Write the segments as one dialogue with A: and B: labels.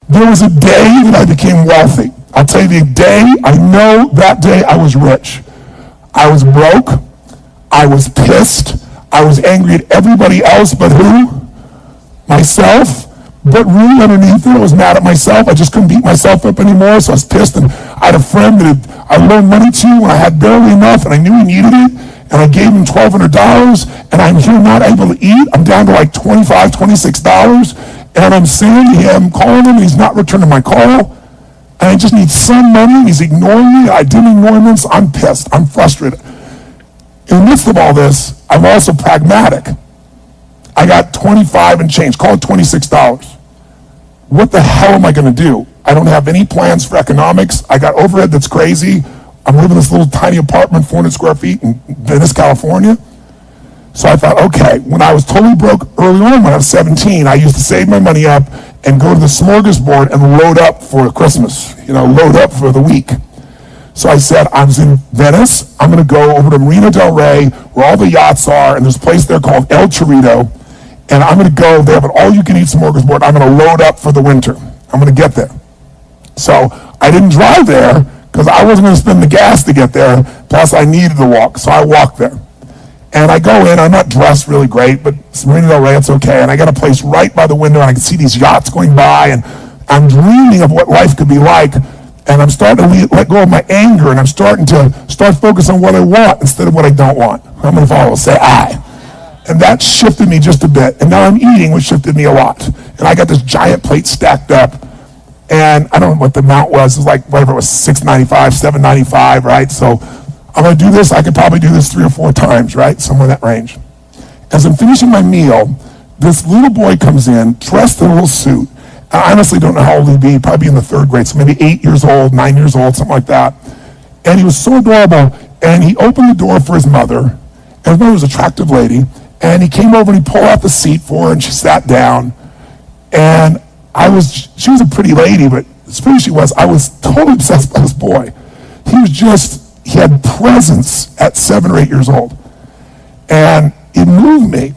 A: There was a day that I became wealthy. I'll tell you the day, I know that day I was rich. I was broke. I was pissed. I was angry at everybody else but who? Myself. But really underneath it, I was mad at myself. I just couldn't beat myself up anymore, so I was pissed. And I had a friend that I loaned money to when I had barely enough, and I knew he needed it. And I gave him $1,200, and I'm here not able to eat. I'm down to like $25, $26. And I'm saying to him, calling him, and he's not returning my call. And I just need some money, and he's ignoring me. I didn't ignore him, so I'm pissed. I'm frustrated. In the midst of all this, I'm also pragmatic. I got 25 and change, call it $26. What the hell am I going to do? I don't have any plans for economics. I got overhead that's crazy. I'm living in this little tiny apartment, 400 square feet in Venice, California. So I thought, okay, when I was totally broke early on, when I was 17, I used to save my money up and go to the smorgasbord and load up for Christmas, load up for the week. So I said, I was in Venice. I'm going to go over to Marina del Rey, where all the yachts are, and there's a place there called El Chorrito. And I'm going to go, they have an all-you-can-eat smorgasbord. I'm going to load up for the winter. I'm going to get there. So I didn't drive there because I wasn't going to spend the gas to get there. Plus, I needed to walk, so I walked there. And I go in, I'm not dressed really great, but Marina del Rey, it's okay. And I got a place right by the window, and I can see these yachts going by, and I'm dreaming of what life could be like. And I'm starting to let go of my anger, and I'm starting to focus on what I want instead of what I don't want. How many followers say I? And that shifted me just a bit. And now I'm eating, which shifted me a lot. And I got this giant plate stacked up. And I don't know what the amount was. It was like, whatever it was, $6.95, $7.95, right? So I'm going to do this. I could probably do this 3 or 4 times, right? Somewhere in that range. As I'm finishing my meal, this little boy comes in, dressed in a little suit. I honestly don't know how old he'd be. Probably in the 3rd grade. So maybe 8 years old, 9 years old, something like that. And he was so adorable. And he opened the door for his mother. And his mother was an attractive lady. And he came over and he pulled out the seat for her, and she sat down. And she was a pretty lady, but as pretty as she was, I was totally obsessed by this boy. He had presence at 7 or 8 years old. And it moved me.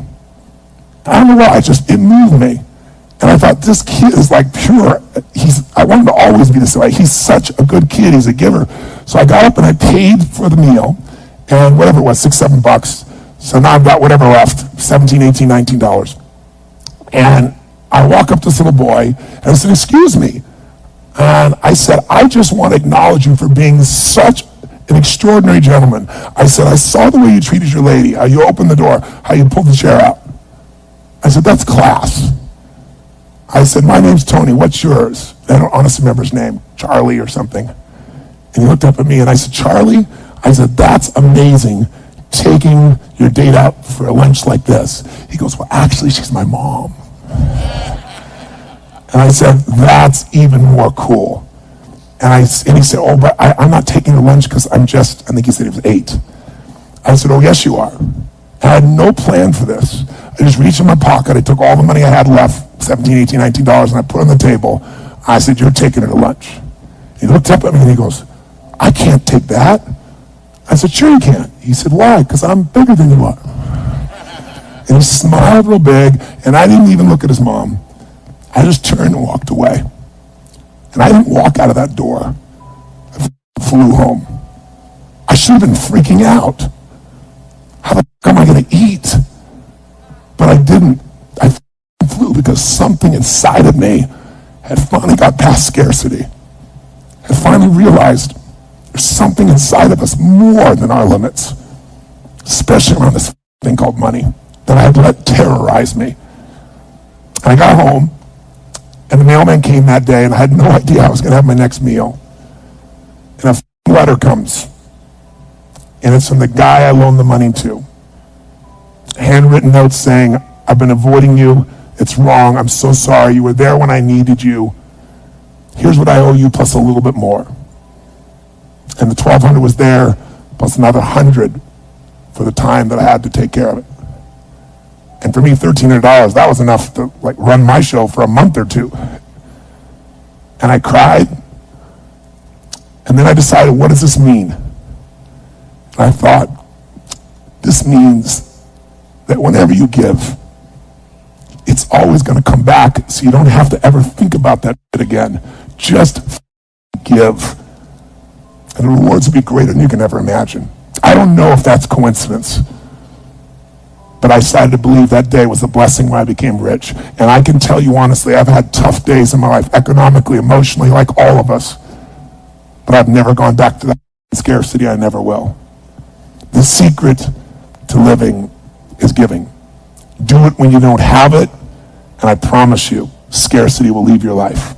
A: I don't know why, it moved me. And I thought, this kid is like pure. I want him to always be this way. He's such a good kid. He's a giver. So I got up and I paid for the meal, and whatever it was, $6, $7. So now I've got whatever left, $17, $18, $19. And I walk up to this little boy, and I said, excuse me. And I said, I just want to acknowledge you for being such an extraordinary gentleman. I said, I saw the way you treated your lady, how you opened the door, how you pulled the chair out. I said, that's class. I said, my name's Tony, what's yours? I don't honestly remember his name, Charlie or something. And he looked up at me, and I said, Charlie? I said, that's amazing, taking your date out for a lunch like this. He goes, well, actually, she's my mom. And I said, that's even more cool. And he said, oh, but I'm not taking the lunch because I think he said he was 8. I said, oh, yes, you are. And I had no plan for this. I just reached in my pocket. I took all the money I had left, $17, $18, $19, and I put it on the table. I said, you're taking it to lunch. He looked up at me and he goes, I can't take that. I said, sure you can. He said, why? Because I'm bigger than you are. And he smiled real big, and I didn't even look at his mom. I just turned and walked away. And I didn't walk out of that door. I flew home. I should have been freaking out. How the fuck am I going to eat? But I didn't. I flew because something inside of me had finally got past scarcity. Had finally realized there's something inside of us more than our limits, especially around this thing called money that I had let terrorize me. And I got home, and the mailman came that day, and I had no idea I was going to have my next meal. And a letter comes, and it's from the guy I loaned the money to. A handwritten note saying, I've been avoiding you. It's wrong. I'm so sorry. You were there when I needed you. Here's what I owe you plus a little bit more. And the $1,200 was there, plus another $100 for the time that I had to take care of it. And for me, $1,300, that was enough to run my show for a month or 2. And I cried. And then I decided, what does this mean? And I thought, this means that whenever you give, it's always going to come back, so you don't have to ever think about that again. Just give. And the rewards will be greater than you can ever imagine. I don't know if that's coincidence, but I decided to believe that day was a blessing when I became rich. And I can tell you honestly, I've had tough days in my life, economically, emotionally, like all of us. But I've never gone back to that scarcity. I never will. The secret to living is giving. Do it when you don't have it, and I promise you, scarcity will leave your life.